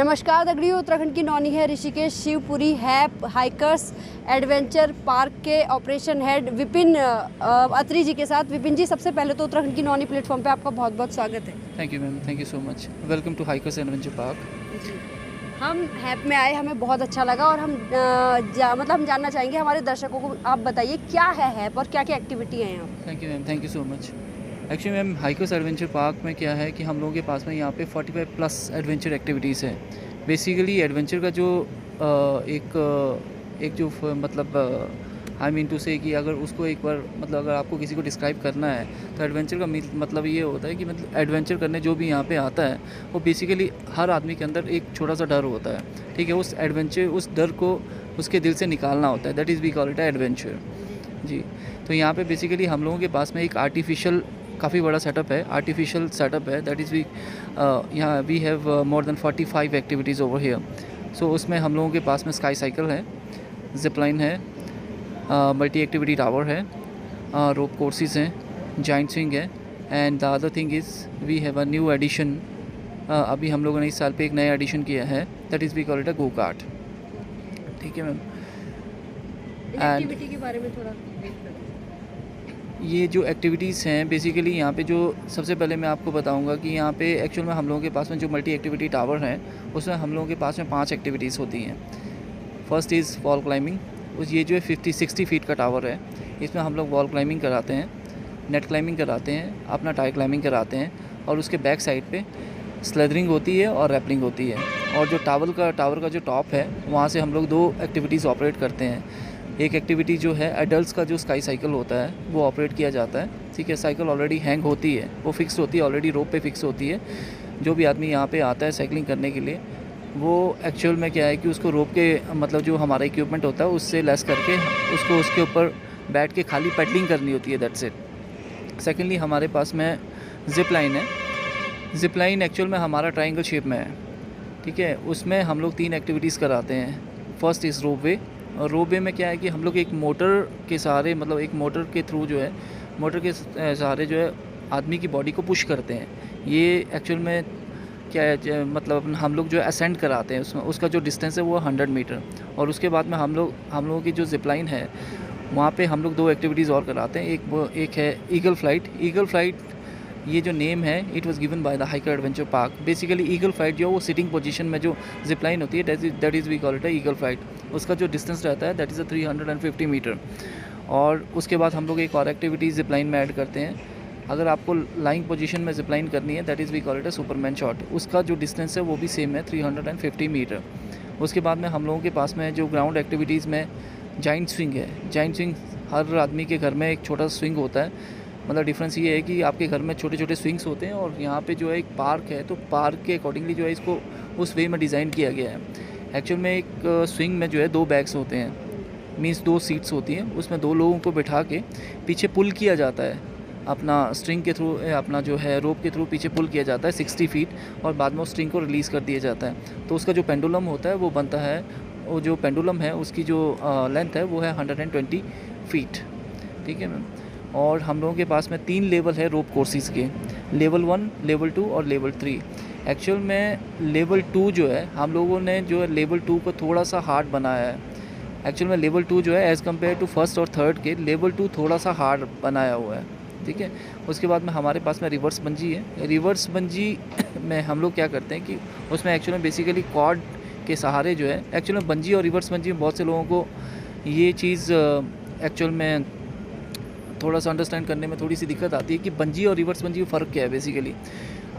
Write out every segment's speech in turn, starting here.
नमस्कार दगड़ियों, उत्तराखंड की नौनी है ऋषिकेश शिवपुरी है हाइकर्स एडवेंचर पार्क के ऑपरेशन हेड विपिन अत्री जी के साथ। विपिन जी, सबसे पहले तो उत्तराखंड की नौनी प्लेटफॉर्म पे आपका बहुत बहुत स्वागत है। Thank you ma'am, thank you so much. Welcome to hikers adventure park. हम हैप में आए, हमें बहुत अच्छा लगा और हम हम जानना चाहेंगे हमारे दर्शकों को। आप बताइए क्या है हैप और क्या क्या एक्टिविटी है यहाँ? Thank you ma'am, thank you so much. Actually ma'am, hikers adventure park में क्या है कि हम लोगों के पास में यहाँ पे 45 प्लस एडवेंचर एक्टिविटीज़ है। बेसिकली एडवेंचर का जो एक जो आई मीन टू से कि अगर उसको एक बार अगर आपको किसी को डिस्क्राइब करना है तो एडवेंचर का मतलब ये होता है कि एडवेंचर करने जो भी यहाँ पे आता है वो बेसिकली हर आदमी के अंदर एक छोटा सा डर होता है, ठीक है। उस डर को उसके दिल से निकालना होता है, that is we call it adventure जी। तो यहाँ पे बेसिकली हम लोगों के पास में एक आर्टिफिशियल काफ़ी बड़ा सेटअप है, आर्टिफिशियल सेटअप है, दैट इज़ यहाँ we have more than 45 activities over here. So उसमें हम लोगों के पास में स्काई साइकिल है, जिपलाइन है, मल्टी एक्टिविटी टावर है, रोप कोर्सेज हैं, जाइंट स्विंग है, and the other thing is we have a new addition. अभी हम लोगों ने इस साल पे एक नया एडिशन किया है, that is we call it a go kart, ठीक है मैम। एक्टिविटी के बारे में थोड़ा ये जो एक्टिविटीज़ हैं बेसिकली यहाँ पे जो सबसे पहले मैं आपको बताऊंगा कि यहाँ पे एक्चुअल में हम लोगों के पास में जो मल्टी एक्टिविटी टावर हैं उसमें हम लोगों के पास में 5 एक्टिविटीज़ होती हैं। First is wall climbing. ये जो है 50-60 फीट का टावर है, इसमें हम लोग वॉल क्लाइंबिंग कराते हैं, नेट क्लाइंबिंग कराते हैं, अपना टाई क्लाइंबिंग कराते हैं, और उसके बैक साइड पे स्लेदरिंग होती है और रैपलिंग होती है। और जो टावर का जो टॉप है वहाँ से हम लोग 2 एक्टिविटीज़ ऑपरेट करते हैं। एक एक्टिविटी जो है एडल्ट्स का जो स्काई साइकिल होता है वो ऑपरेट किया जाता है, ठीक है। साइकिल ऑलरेडी हैंग होती है, वो फिक्स होती है, ऑलरेडी रोप पे फिक्स होती है। जो भी आदमी यहाँ पे आता है साइकिलिंग करने के लिए वो एक्चुअल में क्या है कि उसको रोप के जो हमारा इक्विपमेंट होता है उससे लेस करके उसको उसके ऊपर बैठ के खाली पेडलिंग करनी होती है, दैट्स इट। सेकेंडली हमारे पास में जिप लाइन है। जिप लाइन एक्चुअल में हमारा ट्राइंगल शेप में है, ठीक है। उसमें हम लोग 3 एक्टिविटीज़ कराते हैं। फर्स्ट इज़ रोप वे। और रोप वे में क्या है कि हम लोग एक मोटर के सहारे एक मोटर के थ्रू जो है मोटर के सहारे जो है आदमी की बॉडी को पुश करते हैं। ये एक्चुअल में क्या है हम लोग जो असेंड कराते हैं उसमें उसका जो डिस्टेंस है वो 100 मीटर। और उसके बाद में हम लोगों की जो जिपलाइन है वहाँ पे हम लोग 2 एक्टिविटीज़ और कराते हैं। एक है ईगल फ्लाइट। ईगल फ्लाइट ये जो नेम है it was given by the hiker adventure park. Basically eagle flight जो वो सिटिंग पोजीशन में जो जिपलाइन होती है that is we call it eagle flight. उसका जो डिस्टेंस रहता है दैट इज़ 350 मीटर। और उसके बाद हम लोग एक और एक्टिविटी जिपलाइन में ऐड करते हैं। अगर आपको लाइंग पोजीशन में जिपलाइन करनी है that is we call it a superman shot. उसका जो डिस्टेंस है वो भी सेम है, 350 मीटर। उसके बाद में हम लोगों के पास में जो ग्राउंड एक्टिविटीज़ में जाइंट स्विंग है। जाइंट स्विंग हर आदमी के घर में एक छोटा सा स्विंग होता है। डिफरेंस ये है कि आपके घर में छोटे छोटे स्विंग्स होते हैं और यहाँ पे जो है एक पार्क है, तो पार्क के अकॉर्डिंगली जो है इसको उस वे में डिज़ाइन किया गया है। एक्चुअल में एक स्विंग में जो है 2 बैग्स होते हैं, मीन्स 2 सीट्स होती हैं। उसमें 2 लोगों को बिठा के पीछे पुल किया जाता है, अपना स्ट्रिंग के थ्रू, अपना जो है रोप के थ्रू पीछे पुल किया जाता है 60 फीट, और बाद में उस स्ट्रिंग को रिलीज़ कर दिया जाता है। तो उसका जो पेंडुलम होता है वो बनता है, वो जो पेंडुलम है उसकी जो लेंथ है वो है 120 फीट, ठीक है मैम। और हम लोगों के पास में 3 लेवल है रोप कोर्सेज़ के, लेवल 1, लेवल 2 और लेवल 3। एक्चुअल में लेवल 2 जो है हम लोगों ने जो है लेवल 2 को थोड़ा सा हार्ड बनाया है। एक्चुअल में लेवल 2 जो है एज़ कम्पेयर टू फर्स्ट और थर्ड के लेवल 2 थोड़ा सा हार्ड बनाया हुआ है, ठीक है। उसके बाद में हमारे पास में रिवर्स बंजी है। रिवर्स बंजी में हम लोग क्या करते हैं कि उसमें एक्चुअल में बेसिकली कॉर्ड के सहारे जो है, एक्चुअल में बंजी और रिवर्स बंजी में बहुत से लोगों को ये चीज़ एक्चुअल में थोड़ा सा अंडरस्टैंड करने में थोड़ी सी दिक्कत आती है कि बंजी और रिवर्स बंजी में फ़र्क क्या है। बेसिकली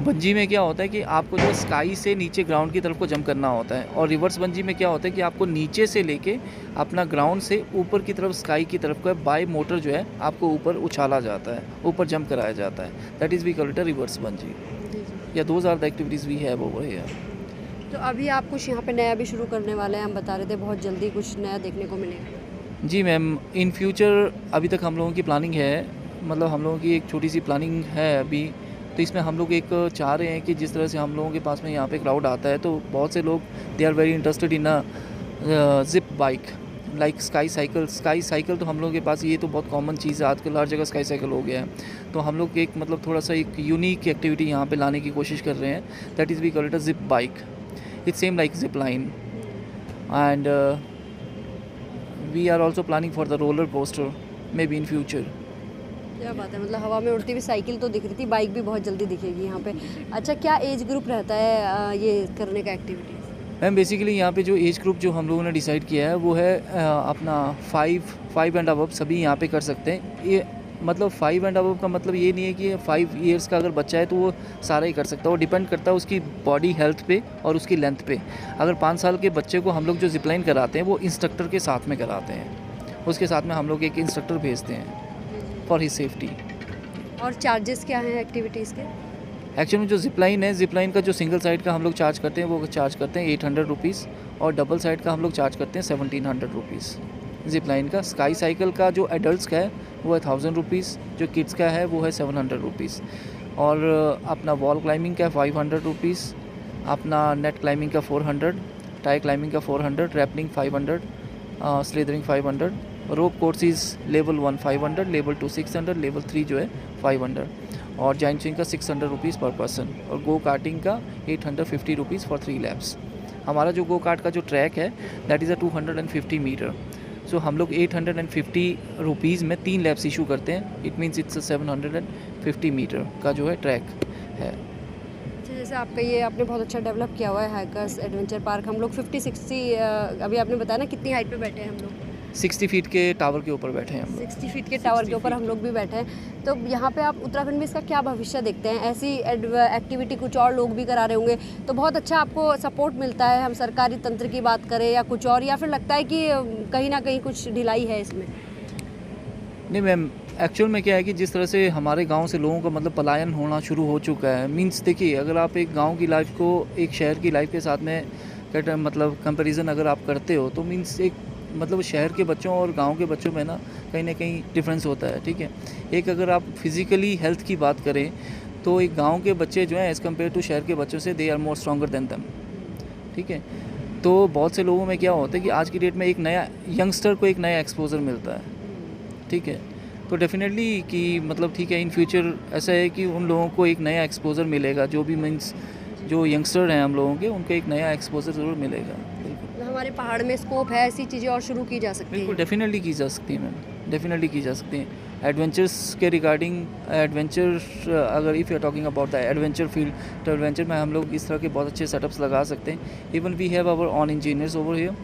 बंजी में क्या होता है कि आपको जो स्काई से नीचे ग्राउंड की तरफ को जंप करना होता है, और रिवर्स बंजी में क्या होता है कि आपको नीचे से लेके अपना ग्राउंड से ऊपर की तरफ स्काई की तरफ को बाय मोटर जो है आपको ऊपर उछाला जाता है, ऊपर जंप कराया जाता है, that is we call it a reverse bungee. या 2 are the activities we have over here. तो अभी आप कुछ यहाँ पे नया भी शुरू करने वाले हैं, हम बता रहे थे बहुत जल्दी कुछ नया देखने को मिलेगा। जी मैम, इन फ्यूचर अभी तक हम लोगों की प्लानिंग है, हम लोगों की एक छोटी सी प्लानिंग है अभी। तो इसमें हम लोग एक चाह रहे हैं कि जिस तरह से हम लोगों के पास में यहाँ पे क्राउड आता है तो बहुत से लोग they are very interested in a zip bike like sky cycle. Sky cycle तो हम लोगों के पास ये तो बहुत कॉमन चीज़ है, आजकल हर जगह स्काई साइकिल हो गया है। तो हम लोग एक थोड़ा सा एक यूनिक एक्टिविटी यहाँ पे लाने की कोशिश कर रहे हैं, that is we call it a zip bike. It's same like zip line. And we are also planning for the roller coaster maybe in future. क्या बात है, मतलब हवा में उड़ती हुई साइकिल तो दिख रही थी, बाइक भी बहुत जल्दी दिखेगी यहाँ पे। अच्छा, क्या एज ग्रुप रहता है ये करने का एक्टिविटीज़? मैम बेसिकली यहाँ पे जो एज ग्रुप जो हम लोगों ने डिसाइड किया है वो है अपना 5 एंड अबव सभी यहाँ पे कर सकते हैं। ये मतलब 5 एंड अबव का मतलब ये नहीं है कि 5 ईयर्स का अगर बच्चा है तो वो सारा ही कर सकता है। वो डिपेंड करता है उसकी बॉडी हेल्थ पे और उसकी लेंथ पे। अगर 5 साल के बच्चे को हम लोग जो जिपलाइन कराते हैं वो इंस्ट्रक्टर के साथ में कराते हैं, उसके साथ में हम लोग एक इंस्ट्रक्टर भेजते हैं फॉर हिज सेफ्टी। और चार्जेस क्या हैं एक्टिविटीज़ के? एक्चुअली जो जिपलाइन है, जिपलाइन का जो सिंगल साइड का हम लोग चार्ज करते हैं वो चार्ज करते हैं 800 रुपीज़, और डबल साइड का हम लोग चार्ज करते हैं 1700 रुपीज़ जिपलाइन का। स्काई साइकिल का जो एडल्ट्स का है वो है 1000 रुपीज़, जो किड्स का है वो है 700 रुपीज़, और अपना वॉल क्लाइंबिंग का 500 रुपीज़, अपना नेट क्लाइंबिंग का 400, टाई क्लाइंबिंग का 400, रैपलिंग 500, स्लेदरिंग 500, रोप कोर्सेज लेवल 1 500, लेवल 2 600, लेवल 3 जो है 500, और जाइंट स्विंग का 600 रुपीज़ पर पर्सन, और गो कार्टिंग का 850 रुपीज़ फॉर 3 लैप्स। हमारा जो गो कार्ट का जो ट्रैक है दैट इज़ 250 मीटर। सो हम लोग 850 रुपीज़ में 3 लैप्स इशू करते हैं। इट मीन्स इट्स 750 मीटर का जो है ट्रैक है। अच्छा, जैसे आपका ये आपने बहुत अच्छा डेवलप किया हुआ है हाइकर्स एडवेंचर पार्क। हम लोग 50-60 अभी आपने बताया ना कितनी हाइट पे बैठे हैं हम लोग? 60 फीट के टावर के ऊपर बैठे हैं हम लोग। 60 फीट के टावर के ऊपर हम लोग भी बैठे हैं। तो यहाँ पे आप उत्तराखंड में इसका क्या भविष्य देखते हैं? ऐसी एक्टिविटी कुछ और लोग भी करा रहे होंगे तो बहुत अच्छा आपको सपोर्ट मिलता है, हम सरकारी तंत्र की बात करें या कुछ और, या फिर लगता है कि कहीं ना कहीं कुछ ढिलाई है इसमें? नहीं मैम, एक्चुअल में क्या है कि जिस तरह से हमारे गांव से लोगों का मतलब पलायन होना शुरू हो चुका है, मींस देखिए अगर आप एक गांव की लाइफ को एक शहर की लाइफ के साथ में मतलब कंपैरिजन अगर आप करते हो तो मींस एक मतलब शहर के बच्चों और गांव के बच्चों में ना कहीं डिफरेंस होता है। ठीक है, एक अगर आप फिज़िकली हेल्थ की बात करें तो एक गांव के बच्चे जो हैं एज़ कम्पेयर टू शहर के बच्चों से they are more stronger than them. ठीक है, तो बहुत से लोगों में क्या होता है कि आज की डेट में एक नया यंगस्टर को एक नया एक्सपोजर मिलता है। ठीक है, तो डेफिनेटली कि मतलब ठीक है इन फ्यूचर ऐसा है कि उन लोगों को एक नया एक्सपोजर मिलेगा, जो भी मीन्स जो यंगस्टर हैं हम लोगों के, उनको एक नया एक्सपोजर ज़रूर मिलेगा। बिल्कुल, हमारे पहाड़ में स्कोप है, ऐसी चीज़ें और शुरू की जा सकती बिल्कुल हैं? डेफिनेटली की जा सकती है मैम, डेफिनेटली की जा सकती हैं। एडवेंचर्स के रिगार्डिंग एडवेंचर अगर if you are talking about the adventure field, तो एडवेंचर में हम लोग इस तरह के बहुत अच्छे सेटअप्स लगा सकते हैं। Even we have our on engineers over here.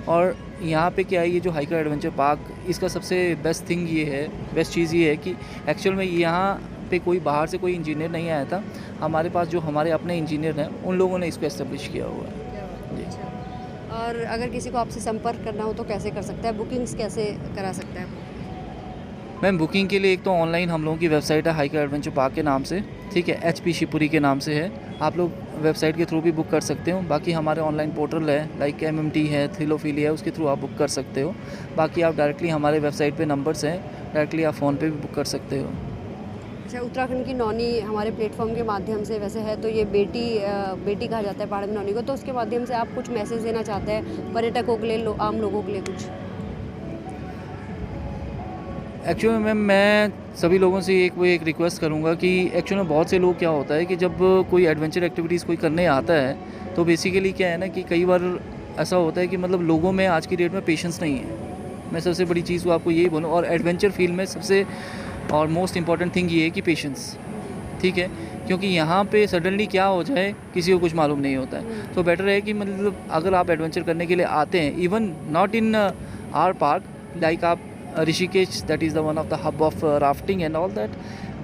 और यहाँ पे क्या है, ये जो हाइकर एडवेंचर पार्क, इसका सबसे बेस्ट थिंग ये है, बेस्ट चीज़ ये है कि एक्चुअल में यहाँ पे कोई बाहर से कोई इंजीनियर नहीं आया था। हमारे पास जो हमारे अपने इंजीनियर हैं उन लोगों ने इसको एस्टेब्लिश किया हुआ है। जी। और अगर किसी को आपसे संपर्क करना हो तो कैसे कर सकता है? बुकिंग्स कैसे करा सकता है? मैम बुकिंग के लिए एक तो ऑनलाइन हम लोगों की वेबसाइट है हाइकर एडवेंचर पार्क के नाम से। ठीक है, HP शिवपुरी के नाम से है, आप लोग वेबसाइट के थ्रू भी बुक कर सकते हो। बाकी हमारे ऑनलाइन पोर्टल है लाइक MMT है, थ्रिलोफिली है, उसके थ्रू आप बुक कर सकते हो। बाकी आप डायरेक्टली हमारे वेबसाइट पे नंबर्स हैं, डायरेक्टली आप फ़ोन पे भी बुक कर सकते हो। अच्छा, उत्तराखंड की नौनी हमारे प्लेटफॉर्म के माध्यम से वैसे है तो ये बेटी कहा जाता है पहाड़ में नौनी को, तो उसके माध्यम से आप कुछ मैसेज देना चाहते हैं पर्यटकों के लिए, आम लोगों के लिए कुछ? एक्चुअली मैम मैं सभी लोगों से एक रिक्वेस्ट करूंगा कि एक्चुअली में बहुत से लोग क्या होता है कि जब कोई एडवेंचर एक्टिविटीज़ कोई करने आता है तो बेसिकली क्या है ना कि कई बार ऐसा होता है कि मतलब लोगों में आज की डेट में पेशेंस नहीं है। मैं सबसे बड़ी चीज़ को आपको यही बोलूँ, और एडवेंचर फील्ड में सबसे और मोस्ट इम्पॉर्टेंट थिंग ये है कि पेशेंस। ठीक है, क्योंकि यहाँ पे सडनली क्या हो जाए किसी को कुछ मालूम नहीं होता है। तो बेटर है कि मतलब अगर आप एडवेंचर करने के लिए आते हैं, even not in our park, like आप Rishikesh that is the one of the hub of rafting and all that.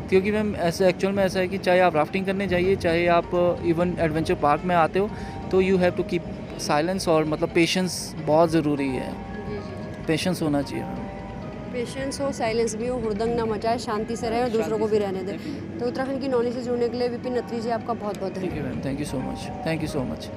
क्योंकि मैम ऐसा एक्चुअल में ऐसा है कि चाहे आप राफ्टिंग करने जाइए, चाहे आप इवन एडवेंचर पार्क में आते हो, तो you have to keep silence, और मतलब पेशेंस बहुत ज़रूरी है। पेशेंस होना चाहिए, पेशेंस हो, साइलेंस भी हो, हुड़दंग ना मचाए, शांति से रहे और दूसरों को भी रहने दें। तो उत्तराखंड की नौनी से जुड़ने के लिए विपिन अत्री जी आपका बहुत बहुत ठीक है ma'am, thank you so much, thank you so much.